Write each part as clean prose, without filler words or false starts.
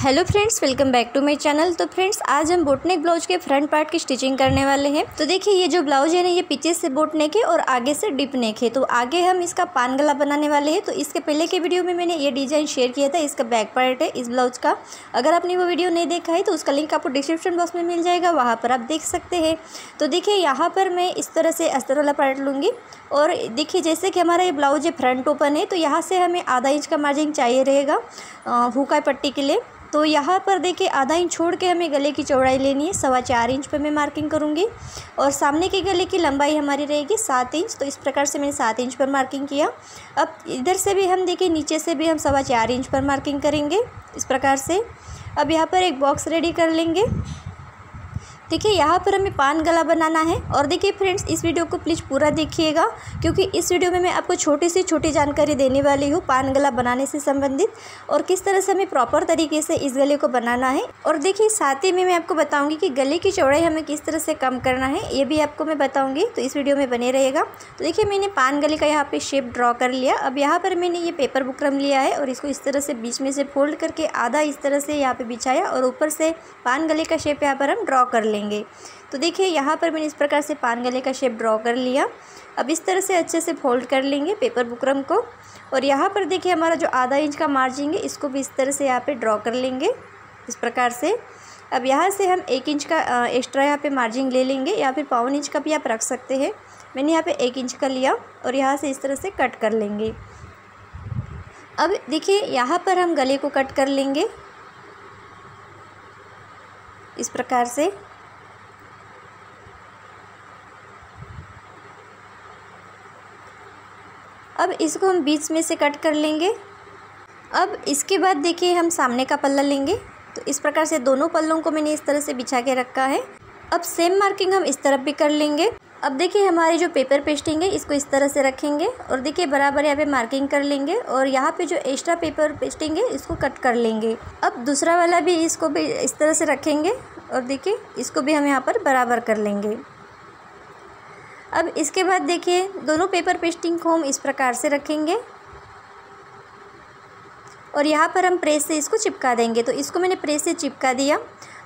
Hello friends, welcome back to my channel. तो friends, आज हम बोटनेक ब्लाउज के फ्रंट पार्ट की स्टिचिंग करने वाले हैं। तो देखिए, ये जो ब्लाउज है ना, ये पीछे से बोटनेक है और आगे से डिप नेक है। तो आगे हम इसका पान गला बनाने वाले हैं। तो इसके पहले के वीडियो में मैंने ये डिज़ाइन शेयर किया था। इसका बैक पार्ट है इस ब्लाउज का। अगर आपने वो वीडियो नहीं देखा है तो उसका लिंक आपको डिस्क्रिप्शन बॉक्स में मिल जाएगा, वहाँ पर आप देख सकते हैं। तो देखिए, यहाँ पर मैं इस तरह से अस्तर वाला पार्ट लूँगी। और देखिए, जैसे कि हमारा ये ब्लाउज है फ्रंट ओपन है, तो यहाँ से हमें आधा इंच का मार्जिन चाहिए रहेगा हुकाई पट्टी के लिए। तो यहाँ पर देखिए, आधा इंच छोड़ के हमें गले की चौड़ाई लेनी है। 4.25 इंच पे मैं मार्किंग करूँगी। और सामने के गले की लंबाई हमारी रहेगी 7 इंच। तो इस प्रकार से मैंने 7 इंच पर मार्किंग किया। अब इधर से भी हम देखिए, नीचे से भी हम 4.25 इंच पर मार्किंग करेंगे इस प्रकार से। अब यहाँ पर एक बॉक्स रेडी कर लेंगे। देखिए, यहाँ पर हमें पान गला बनाना है। और देखिए फ्रेंड्स, इस वीडियो को प्लीज़ पूरा देखिएगा, क्योंकि इस वीडियो में मैं आपको छोटी से छोटी जानकारी देने वाली हूँ पान गला बनाने से संबंधित, और किस तरह से हमें प्रॉपर तरीके से इस गले को बनाना है। और देखिए, साथ ही में मैं आपको बताऊँगी कि गले की चौड़ाई हमें किस तरह से कम करना है, ये भी आपको मैं बताऊँगी। तो इस वीडियो में बने रहेगा। तो देखिए, मैंने पान गले का यहाँ पर शेप ड्रॉ कर लिया। अब यहाँ पर मैंने ये पेपर बुकरम लिया है और इसको इस तरह से बीच में से फोल्ड करके आधा इस तरह से यहाँ पर बिछाया, और ऊपर से पान गले का शेप यहाँ पर हम ड्रॉ कर लेंगे। तो देखिए, यहाँ पर मैंने इस प्रकार से पान गले का शेप ड्रॉ कर लिया। अब इस तरह से अच्छे से फोल्ड कर लेंगे पेपर बुकरम को। और यहाँ पर देखिए, हमारा जो आधा इंच का मार्जिन है, इसको भी इस तरह से यहाँ पे ड्रॉ कर लेंगे इस प्रकार से। अब यहाँ से हम 1 इंच का एक्स्ट्रा यहाँ पे मार्जिन ले लेंगे, या फिर 1.25 इंच का भी आप रख सकते हैं। मैंने यहाँ पे 1 इंच का लिया और यहाँ से इस तरह से कट कर लेंगे। अब देखिए, यहाँ पर हम गले को कट कर लेंगे इस प्रकार से। अब इसको हम बीच में से कट कर लेंगे। अब इसके बाद देखिए, हम सामने का पल्ला लेंगे। तो इस प्रकार से दोनों पल्लों को मैंने इस तरह से बिछा के रखा है। अब सेम मार्किंग हम इस तरफ भी कर लेंगे। अब देखिए, हमारी जो पेपर पेस्टिंग है, इसको इस तरह से रखेंगे और देखिए बराबर यहाँ पे मार्किंग कर लेंगे। और यहाँ पे जो एक्स्ट्रा पेपर पेस्टिंग है, इसको कट कर लेंगे। अब दूसरा वाला भी इसको भी इस तरह से रखेंगे और देखिए, इसको भी हम यहाँ पर बराबर कर लेंगे। अब इसके बाद देखिए, दोनों पेपर पेस्टिंग को हम इस प्रकार से रखेंगे और यहाँ पर हम प्रेस से इसको चिपका देंगे। तो इसको मैंने प्रेस से चिपका दिया।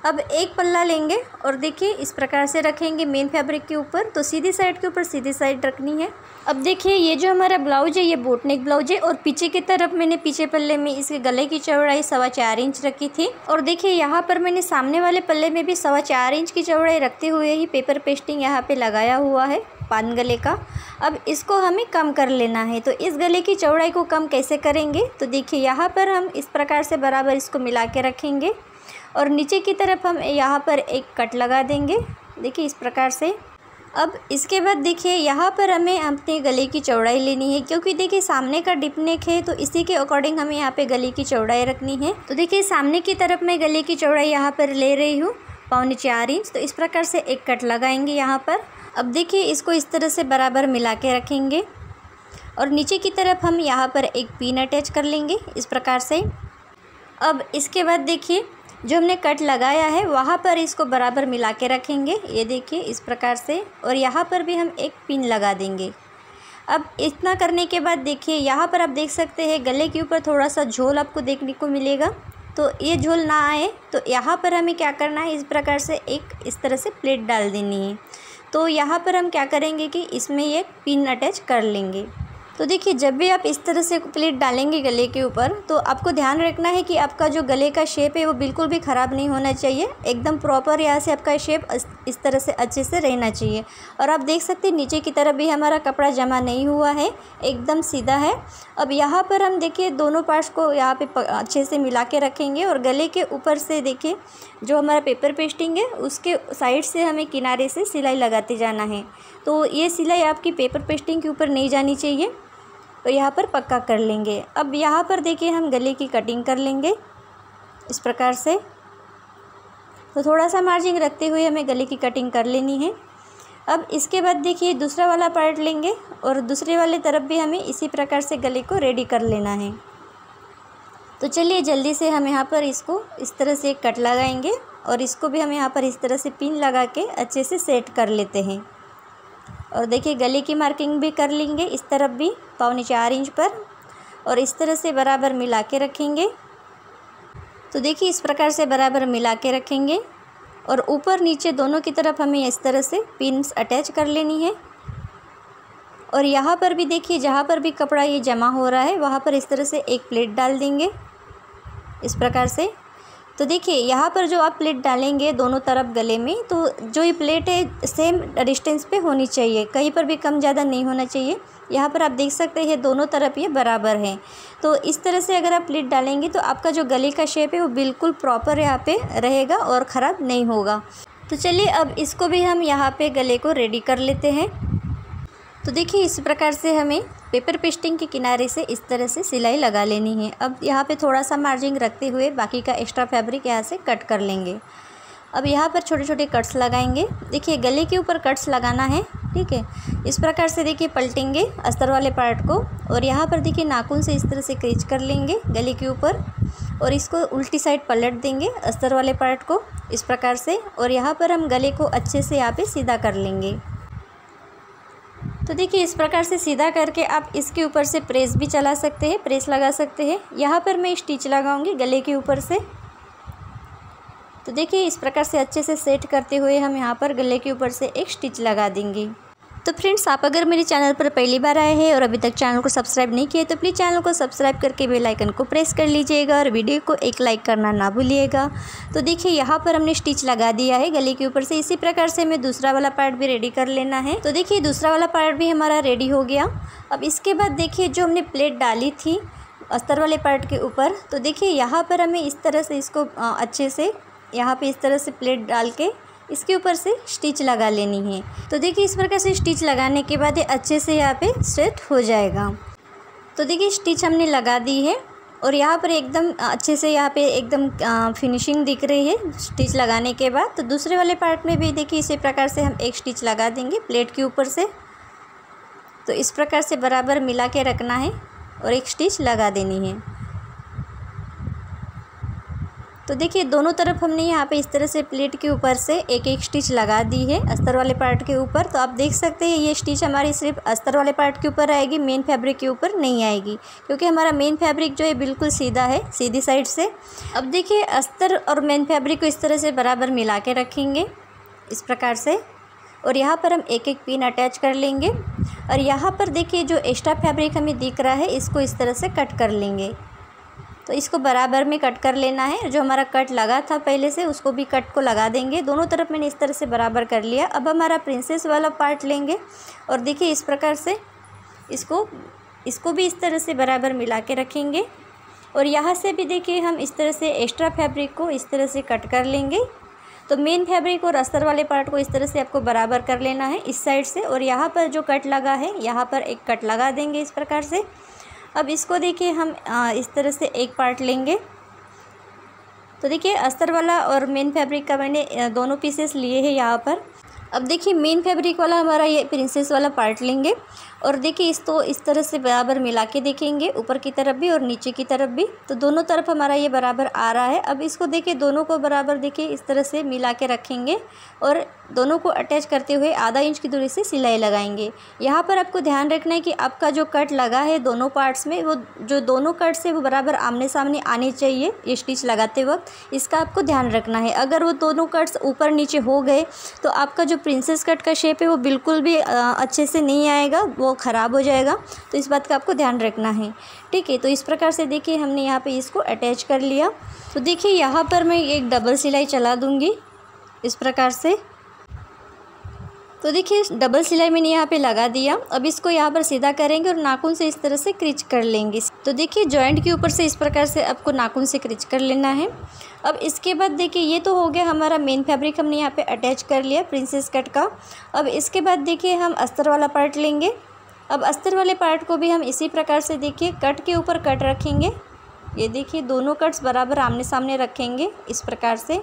अब एक पल्ला लेंगे और देखिए, इस प्रकार से रखेंगे मेन फैब्रिक के ऊपर। तो सीधी साइड के ऊपर सीधी साइड रखनी है। अब देखिए, ये जो हमारा ब्लाउज है, ये बोटनेक ब्लाउज है। और पीछे की तरफ मैंने पीछे पल्ले में इसके गले की चौड़ाई 4.25 इंच रखी थी। और देखिए, यहाँ पर मैंने सामने वाले पल्ले में भी 4.25 इंच की चौड़ाई रखते हुए ही पेपर पेस्टिंग यहाँ पे लगाया हुआ है पान गले का। अब इसको हमें कम कर लेना है। तो इस गले की चौड़ाई को कम कैसे करेंगे, तो देखिए, यहाँ पर हम इस प्रकार से बराबर इसको मिला के रखेंगे और नीचे की तरफ हम यहाँ पर एक कट लगा देंगे, देखिए इस प्रकार से। अब इसके बाद देखिए, यहाँ पर हमें अपने गले की चौड़ाई लेनी है, क्योंकि देखिए सामने का डिप नेक है, तो इसी के अकॉर्डिंग हमें यहाँ पे गले की चौड़ाई रखनी है। तो देखिए, सामने की तरफ मैं गले की चौड़ाई यहाँ पर ले रही हूँ 4.25 इंच। तो इस प्रकार से एक कट लगाएंगे यहाँ पर। अब देखिए, इसको इस तरह से बराबर मिला के रखेंगे और नीचे की तरफ हम यहाँ पर एक पिन अटैच कर लेंगे इस प्रकार से। अब इसके बाद देखिए, जो हमने कट लगाया है, वहाँ पर इसको बराबर मिला के रखेंगे, ये देखिए इस प्रकार से। और यहाँ पर भी हम एक पिन लगा देंगे। अब इतना करने के बाद देखिए, यहाँ पर आप देख सकते हैं गले के ऊपर थोड़ा सा झोल आपको देखने को मिलेगा। तो ये झोल ना आए, तो यहाँ पर हमें क्या करना है, इस प्रकार से एक इस तरह से प्लेट डाल देनी है। तो यहाँ पर हम क्या करेंगे कि इसमें ये पिन अटैच कर लेंगे। तो देखिए, जब भी आप इस तरह से प्लेट डालेंगे गले के ऊपर, तो आपको ध्यान रखना है कि आपका जो गले का शेप है, वो बिल्कुल भी ख़राब नहीं होना चाहिए। एकदम प्रॉपर यहाँ से आपका शेप इस तरह से अच्छे से रहना चाहिए। और आप देख सकते हैं, नीचे की तरफ भी हमारा कपड़ा जमा नहीं हुआ है, एकदम सीधा है। अब यहाँ पर हम देखिए, दोनों पार्ट्स को यहाँ पे अच्छे से मिला के रखेंगे और गले के ऊपर से देखिए, जो हमारा पेपर पेस्टिंग है, उसके साइड से हमें किनारे से सिलाई लगाते जाना है। तो ये सिलाई आपकी पेपर पेस्टिंग के ऊपर नहीं जानी चाहिए, तो यहाँ पर पक्का कर लेंगे। अब यहाँ पर देखिए, हम गले की कटिंग कर लेंगे इस प्रकार से। तो थोड़ा सा मार्जिन रखते हुए हमें गले की कटिंग कर लेनी है। अब इसके बाद देखिए, दूसरा वाला पार्ट लेंगे और दूसरे वाले तरफ भी हमें इसी प्रकार से गले को रेडी कर लेना है। तो चलिए, जल्दी से हम यहाँ पर इसको इस तरह से कट लगाएंगे और इसको भी हम यहाँ पर इस तरह से पिन लगा के अच्छे से सेट कर लेते हैं। और देखिए, गले की मार्किंग भी कर लेंगे इस तरफ भी 4.25 इंच पर, और इस तरह से बराबर मिला के रखेंगे। तो देखिए इस प्रकार से बराबर मिला के रखेंगे और ऊपर नीचे दोनों की तरफ हमें इस तरह से पिन्स अटैच कर लेनी है। और यहाँ पर भी देखिए जहाँ पर भी कपड़ा ये जमा हो रहा है वहाँ पर इस तरह से एक प्लेट डाल देंगे इस प्रकार से। तो देखिए यहाँ पर जो आप प्लेट डालेंगे दोनों तरफ गले में, तो जो ये प्लेट है सेम डिस्टेंस पे होनी चाहिए, कहीं पर भी कम ज़्यादा नहीं होना चाहिए। यहाँ पर आप देख सकते हैं दोनों तरफ ये बराबर हैं। तो इस तरह से अगर आप प्लेट डालेंगे तो आपका जो गले का शेप है वो बिल्कुल प्रॉपर यहाँ पे रहेगा और ख़राब नहीं होगा। तो चलिए अब इसको भी हम यहाँ पे गले को रेडी कर लेते हैं। तो देखिए इस प्रकार से हमें पेपर पेस्टिंग के किनारे से इस तरह से सिलाई लगा लेनी है। अब यहाँ पे थोड़ा सा मार्जिन रखते हुए बाकी का एक्स्ट्रा फैब्रिक यहाँ से कट कर लेंगे। अब यहाँ पर छोटे छोटे कट्स लगाएंगे। देखिए गले के ऊपर कट्स लगाना है, ठीक है। इस प्रकार से देखिए पलटेंगे अस्तर वाले पार्ट को और यहाँ पर देखिए नाखून से इस तरह से क्रीच कर लेंगे गले के ऊपर और इसको उल्टी साइड पलट देंगे अस्तर वाले पार्ट को इस प्रकार से। और यहाँ पर हम गले को अच्छे से यहाँ पे सीधा कर लेंगे। तो देखिए इस प्रकार से सीधा करके आप इसके ऊपर से प्रेस भी चला सकते हैं, प्रेस लगा सकते हैं। यहाँ पर मैं स्टिच लगाऊंगी गले के ऊपर से। तो देखिए इस प्रकार से अच्छे से सेट करते हुए हम यहाँ पर गले के ऊपर से एक स्टिच लगा देंगे। तो फ्रेंड्स आप अगर मेरे चैनल पर पहली बार आए हैं और अभी तक चैनल को सब्सक्राइब नहीं किए तो प्लीज़ चैनल को सब्सक्राइब करके बेल आइकन को प्रेस कर लीजिएगा और वीडियो को एक लाइक करना ना भूलिएगा। तो देखिए यहाँ पर हमने स्टिच लगा दिया है गले के ऊपर से। इसी प्रकार से हमें दूसरा वाला पार्ट भी रेडी कर लेना है। तो देखिए दूसरा वाला पार्ट भी हमारा रेडी हो गया। अब इसके बाद देखिए जो हमने प्लेट डाली थी अस्तर वाले पार्ट के ऊपर, तो देखिए यहाँ पर हमें इस तरह से इसको अच्छे से यहाँ पे इस तरह से प्लेट डाल के इसके ऊपर से स्टिच लगा लेनी है। तो देखिए इस प्रकार से स्टिच लगाने के बाद ये अच्छे से यहाँ पे सेट हो जाएगा। तो देखिए स्टिच हमने लगा दी है और यहाँ पर एकदम अच्छे से यहाँ पे एकदम फिनिशिंग दिख रही है स्टिच लगाने के बाद। तो दूसरे वाले पार्ट में भी देखिए इसी प्रकार से हम एक स्टिच लगा देंगे प्लेट के ऊपर से। तो इस प्रकार से बराबर मिला के रखना है और एक स्टिच लगा देनी है। तो देखिए दोनों तरफ हमने यहाँ पे इस तरह से प्लेट के ऊपर से एक एक स्टिच लगा दी है अस्तर वाले पार्ट के ऊपर। तो आप देख सकते हैं ये स्टिच हमारी सिर्फ अस्तर वाले पार्ट के ऊपर आएगी, मेन फैब्रिक के ऊपर नहीं आएगी, क्योंकि हमारा मेन फैब्रिक जो है बिल्कुल सीधा है सीधी साइड से। अब देखिए अस्तर और मेन फैब्रिक को इस तरह से बराबर मिला के रखेंगे इस प्रकार से और यहाँ पर हम एक एक पिन अटैच कर लेंगे। और यहाँ पर देखिए जो एक्स्ट्रा फैब्रिक हमें दिख रहा है इसको इस तरह से कट कर लेंगे। तो इसको बराबर में कट कर लेना है। जो हमारा कट लगा था पहले से उसको भी कट को लगा देंगे। दोनों तरफ मैंने इस तरह से बराबर कर लिया। अब हमारा प्रिंसेस वाला पार्ट लेंगे और देखिए इस प्रकार से इसको भी इस तरह से बराबर मिला के रखेंगे और यहाँ से भी देखिए हम इस तरह से एक्स्ट्रा फैब्रिक को इस तरह से कट कर लेंगे। तो मेन फैब्रिक और अस्तर वाले पार्ट को इस तरह से आपको बराबर कर लेना है इस साइड से और यहाँ पर जो कट लगा है यहाँ पर एक कट लगा देंगे इस प्रकार से। अब इसको देखिए हम इस तरह से एक पार्ट लेंगे। तो देखिए अस्तर वाला और मेन फैब्रिक का मैंने दोनों पीसेस लिए हैं यहाँ पर। अब देखिए मेन फैब्रिक वाला हमारा ये प्रिंसेस वाला पार्ट लेंगे और देखिए इसको इस तरह से बराबर मिला के देखेंगे ऊपर की तरफ भी और नीचे की तरफ भी। तो दोनों तरफ हमारा ये बराबर आ रहा है। अब इसको देखिए दोनों को बराबर देखिए इस तरह से मिला के रखेंगे और दोनों को अटैच करते हुए आधा इंच की दूरी से सिलाई लगाएंगे। यहाँ पर आपको ध्यान रखना है कि आपका जो कट लगा है दोनों पार्ट्स में, वो जो दोनों कट्स है वो बराबर आमने सामने आने चाहिए ये स्टिच लगाते वक्त। इसका आपको ध्यान रखना है। अगर वो दोनों कट्स ऊपर नीचे हो गए तो आपका जो प्रिंसेस कट का शेप है वो बिल्कुल भी अच्छे से नहीं आएगा, वो ख़राब हो जाएगा। तो इस बात का आपको ध्यान रखना है, ठीक है। तो इस प्रकार से देखिए हमने यहाँ पे इसको अटैच कर लिया। तो देखिए यहाँ पर मैं एक डबल सिलाई चला दूँगी इस प्रकार से। तो देखिए डबल सिलाई मैंने यहाँ पे लगा दिया। अब इसको यहाँ पर सीधा करेंगे और नाखून से इस तरह से क्रिच कर लेंगे। तो देखिए जॉइंट के ऊपर से इस प्रकार से आपको नाखून से क्रिच कर लेना है। अब इसके बाद देखिए ये तो हो गया हमारा मेन फैब्रिक, हमने यहाँ पे अटैच कर लिया प्रिंसेस कट का। अब इसके बाद देखिए हम अस्तर वाला पार्ट लेंगे। अब अस्तर वाले पार्ट को भी हम इसी प्रकार से देखिए कट के ऊपर कट रखेंगे। ये देखिए दोनों कट्स बराबर आमने सामने रखेंगे इस प्रकार से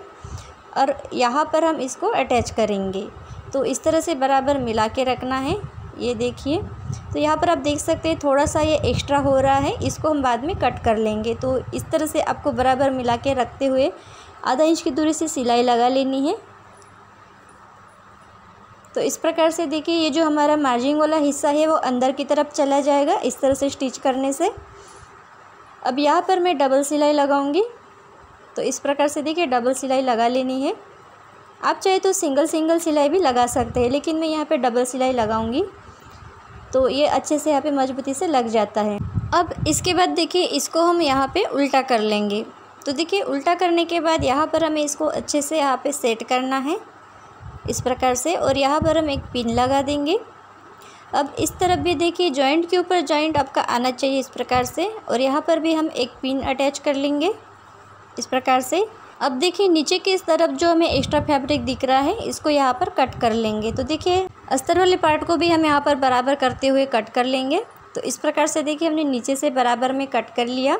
और यहाँ पर हम इसको अटैच करेंगे। तो इस तरह से बराबर मिला के रखना है। ये देखिए तो यहाँ पर आप देख सकते हैं थोड़ा सा ये एक्स्ट्रा हो रहा है, इसको हम बाद में कट कर लेंगे। तो इस तरह से आपको बराबर मिला के रखते हुए आधा इंच की दूरी से सिलाई लगा लेनी है। तो इस प्रकार से देखिए ये जो हमारा मार्जिन वाला हिस्सा है वो अंदर की तरफ चला जाएगा इस तरह से स्टिच करने से। अब यहाँ पर मैं डबल सिलाई लगाऊंगी। तो इस प्रकार से देखिए डबल सिलाई लगा लेनी है। आप चाहे तो सिंगल सिलाई भी लगा सकते हैं, लेकिन मैं यहाँ पे डबल सिलाई लगाऊंगी तो ये अच्छे से यहाँ पे मजबूती से लग जाता है। अब इसके बाद देखिए इसको हम यहाँ पे उल्टा कर लेंगे। तो देखिए उल्टा करने के बाद यहाँ पर हमें इसको अच्छे से यहाँ पे सेट करना है इस प्रकार से, और यहाँ पर हम एक पिन लगा देंगे। अब इस तरफ भी देखिए जॉइंट के ऊपर जॉइंट आपका आना चाहिए इस प्रकार से, और यहाँ पर भी हम एक पिन अटैच कर लेंगे इस प्रकार से। अब देखिए नीचे की इस तरफ जो हमें एक्स्ट्रा फैब्रिक दिख रहा है इसको यहाँ पर कट कर लेंगे। तो देखिए अस्तर वाले पार्ट को भी हम यहाँ पर बराबर करते हुए कट कर लेंगे। तो इस प्रकार से देखिए हमने नीचे से बराबर में कट कर लिया।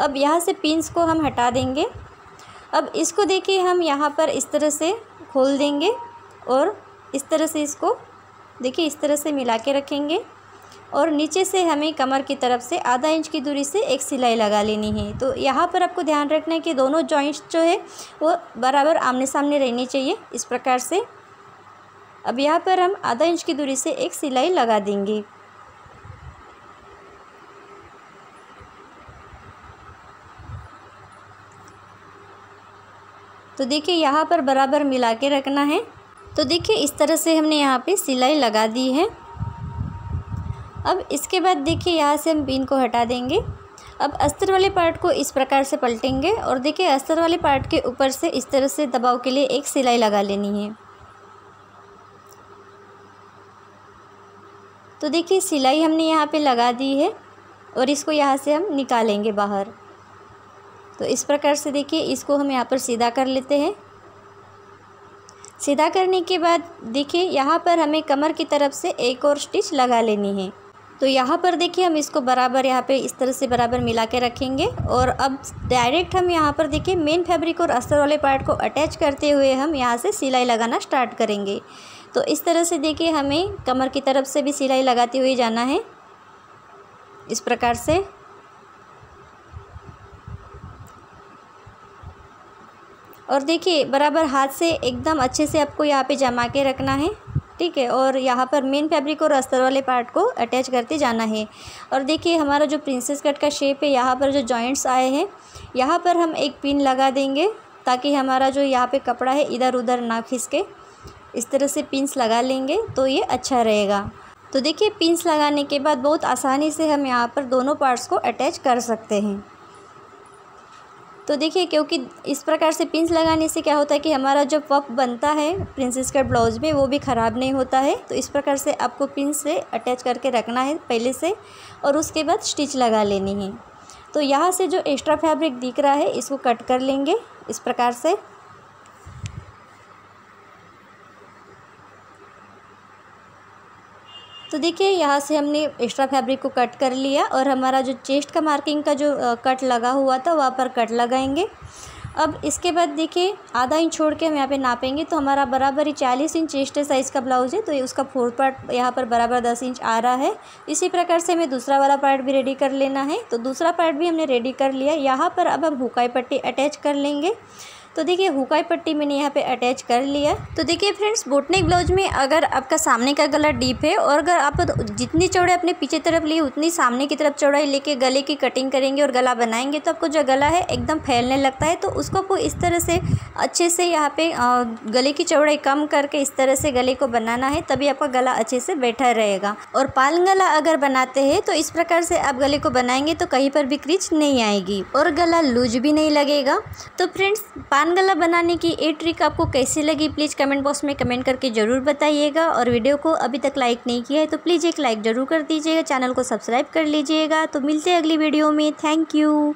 अब यहाँ से पिन्स को हम हटा देंगे। अब इसको देखिए हम यहाँ पर इस तरह से खोल देंगे और इस तरह से इसको देखिए इस तरह से मिला के रखेंगे, और नीचे से हमें कमर की तरफ से आधा इंच की दूरी से एक सिलाई लगा लेनी है। तो यहाँ पर आपको ध्यान रखना है कि दोनों जॉइंट्स जो है वो बराबर आमने सामने रहनी चाहिए इस प्रकार से। अब यहाँ पर हम आधा इंच की दूरी से एक सिलाई लगा देंगे। तो देखिए यहाँ पर बराबर मिला के रखना है। तो देखिए इस तरह से हमने यहाँ पे सिलाई लगा दी है। अब इसके बाद देखिए यहाँ से हम पिन को हटा देंगे। अब अस्तर वाले पार्ट को इस प्रकार से पलटेंगे और देखिए अस्तर वाले पार्ट के ऊपर से इस तरह से दबाव के लिए एक सिलाई लगा लेनी है। तो देखिए सिलाई हमने यहाँ पे लगा दी है और इसको यहाँ से हम निकालेंगे बाहर। तो इस प्रकार से देखिए इसको हम यहाँ पर सीधा कर लेते हैं। सीधा करने के बाद देखिए यहाँ पर हमें कमर की तरफ से एक और स्टिच लगा लेनी है। तो यहाँ पर देखिए हम इसको बराबर यहाँ पे इस तरह से बराबर मिला के रखेंगे, और अब डायरेक्ट हम यहाँ पर देखिए मेन फैब्रिक और अस्तर वाले पार्ट को अटैच करते हुए हम यहाँ से सिलाई लगाना स्टार्ट करेंगे। तो इस तरह से देखिए हमें कमर की तरफ से भी सिलाई लगाते हुए जाना है इस प्रकार से। और देखिए बराबर हाथ से एकदम अच्छे से आपको यहाँ पे जमा के रखना है, ठीक है। और यहाँ पर मेन फैब्रिक और अस्तर वाले पार्ट को अटैच करते जाना है। और देखिए हमारा जो प्रिंसेस कट का शेप है, यहाँ पर जो जॉइंट्स आए हैं यहाँ पर हम एक पिन लगा देंगे ताकि हमारा जो यहाँ पे कपड़ा है इधर उधर ना खिसके। इस तरह से पिन्स लगा लेंगे तो ये अच्छा रहेगा। तो देखिए पिन्स लगाने के बाद बहुत आसानी से हम यहाँ पर दोनों पार्ट्स को अटैच कर सकते हैं। तो देखिए क्योंकि इस प्रकार से पिन्स लगाने से क्या होता है कि हमारा जो पफ बनता है प्रिंसेस कट ब्लाउज में वो भी ख़राब नहीं होता है। तो इस प्रकार से आपको पिन से अटैच करके रखना है पहले से, और उसके बाद स्टिच लगा लेनी है। तो यहाँ से जो एक्स्ट्रा फैब्रिक दिख रहा है इसको कट कर लेंगे इस प्रकार से। तो देखिए यहाँ से हमने एक्स्ट्रा फैब्रिक को कट कर लिया, और हमारा जो चेस्ट का मार्किंग का जो कट लगा हुआ था वहाँ पर कट लगाएंगे। अब इसके बाद देखिए आधा इंच छोड़ के हम यहाँ पे नापेंगे। तो हमारा बराबर ही 40 इंच चेस्ट साइज़ का ब्लाउज है, तो ये उसका फोर्थ पार्ट यहाँ पर बराबर 10 इंच आ रहा है। इसी प्रकार से हमें दूसरा वाला पार्ट भी रेडी कर लेना है। तो दूसरा पार्ट भी हमने रेडी कर लिया। यहाँ पर अब हम हुकाई पट्टी अटैच कर लेंगे। तो देखिए हुकाई पट्टी मैंने यहाँ पे अटैच कर लिया। तो देखिए फ्रेंड्स, बोटनेक ब्लाउज में अगर आपका सामने का गला डीप है और अगर आप जितनी चौड़ाई अपने पीछे तरफ ली उतनी सामने की तरफ चौड़ाई लेके गले की कटिंग करेंगे और गला बनाएंगे तो आपको जो गला है एकदम फैलने लगता है। तो उसको आपको इस तरह से अच्छे से यहाँ पे गले की चौड़ाई कम करके इस तरह से गले को बनाना है, तभी आपका गला अच्छे से बैठा रहेगा। और पान गला अगर बनाते हैं तो इस प्रकार से आप गले को बनाएंगे तो कहीं पर भी क्रीच नहीं आएगी और गला लूज भी नहीं लगेगा। तो फ्रेंड्स, पान गला बनाने की ये ट्रिक आपको कैसी लगी प्लीज़ कमेंट बॉक्स में कमेंट करके ज़रूर बताइएगा। और वीडियो को अभी तक लाइक नहीं किया है तो प्लीज़ एक लाइक ज़रूर कर दीजिएगा, चैनल को सब्सक्राइब कर लीजिएगा। तो मिलते हैं अगली वीडियो में। Thank you.